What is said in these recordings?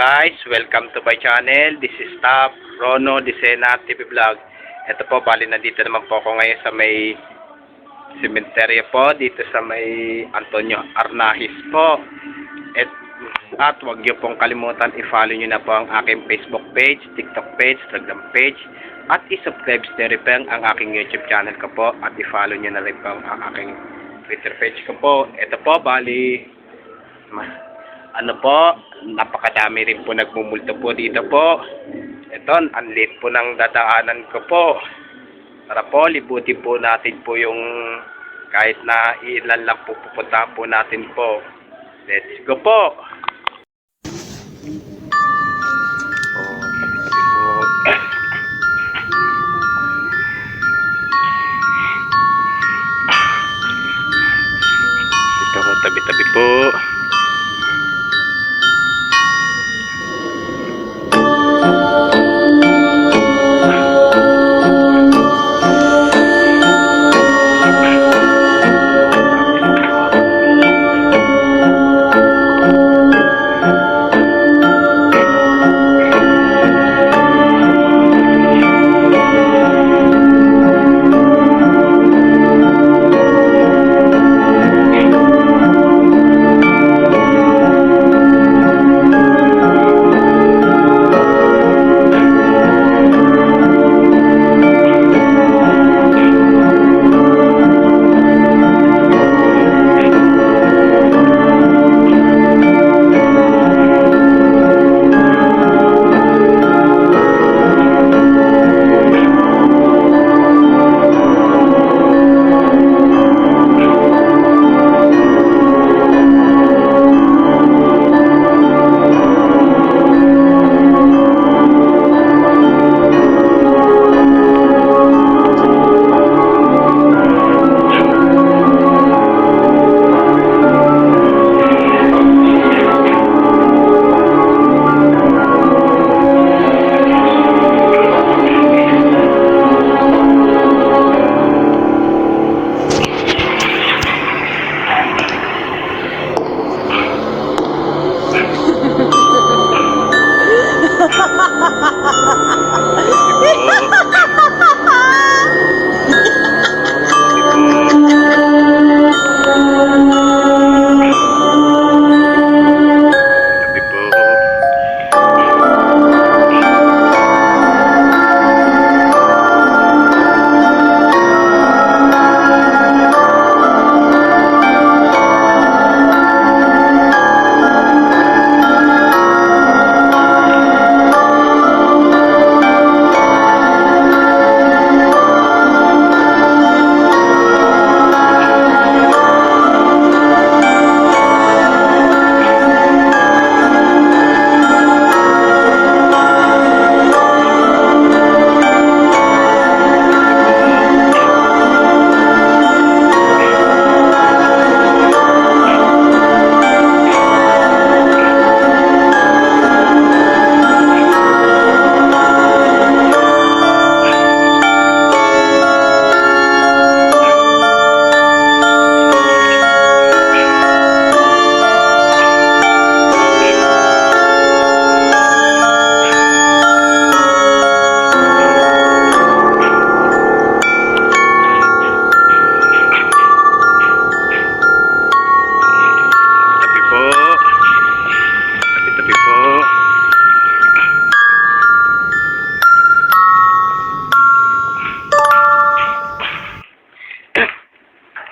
guys, welcome to my channel. This is Top Rono Disena TV Vlog. Ito po, bali nandito naman po ako ngayon sa may sementeryo po, dito sa may Antonio Arnaiz po. At huwag niyo pong kalimutan, i-follow niyo na po ang aking Facebook page, TikTok page, Instagram page, at i-subscribe na rin po ang aking YouTube channel ko po, at i-follow niyo na rin po ang aking Twitter page ko po. Ito po, bali napakadami rin po nagmumulto po dito po. Ito, ang liit po ng dadaanan ko po. Para po, libutin po natin po yung kahit na ilan lang po pupunta po natin po. Let's go po! Dito ko, tabi-tabi po.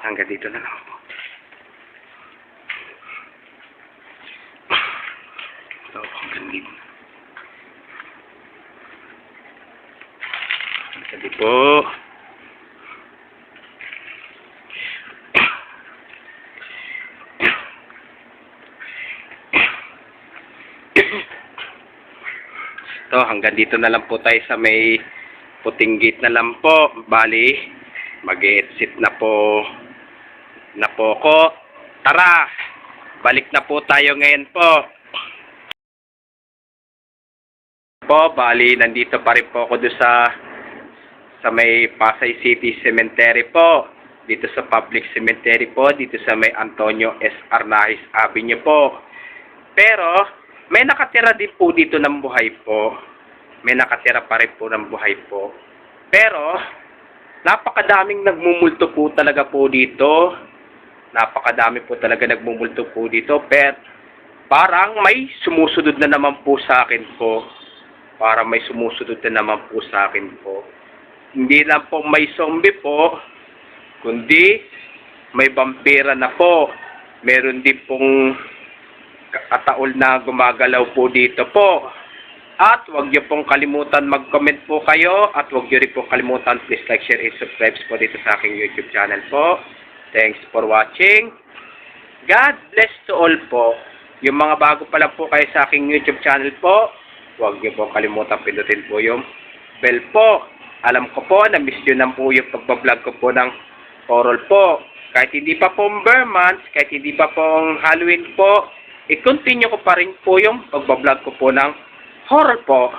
Hanggang dito na lang po. So, hanggang dito. Hanggang dito po. So, hanggang dito na lang po tayo sa may puting gate na lang po. Bali, mag-exit na po ko. Tara, balik na po tayo ngayon po. Bali, nandito pa rin po ako doon sa may Pasay City Cemetery po. Dito sa public cemetery po, dito sa may Antonio S. Arnaiz Avenue po. Pero, may nakatira din po dito ng buhay po. May nakatira pa rin po ng buhay po. Pero, napakadaming nagmumulto po talaga po dito. Napakadami po talaga nagmumulto po dito. Pero, parang may sumusunod na naman po sa akin po. Parang may sumusunod na naman po sa akin po. Hindi lang po may zombie po, kundi may vampira na po. Meron din pong kataol na gumagalaw po dito po. At huwag niyo pong kalimutan mag-comment po kayo. At huwag niyo rin pong kalimutan please like, share, and subscribe po dito sa aking YouTube channel po. Thanks for watching. God bless to all po. Yung mga bago pa lang po kayo sa aking YouTube channel po, huwag niyo pong kalimutan pindutin po yung bell po. Alam ko po na miss nyo na po yung pagbablog ko po ng horror po. Kahit hindi pa pong Bear Months, kahit hindi pa pong Halloween po, i-continue ko pa rin po yung pagbablog ko po ng horror po.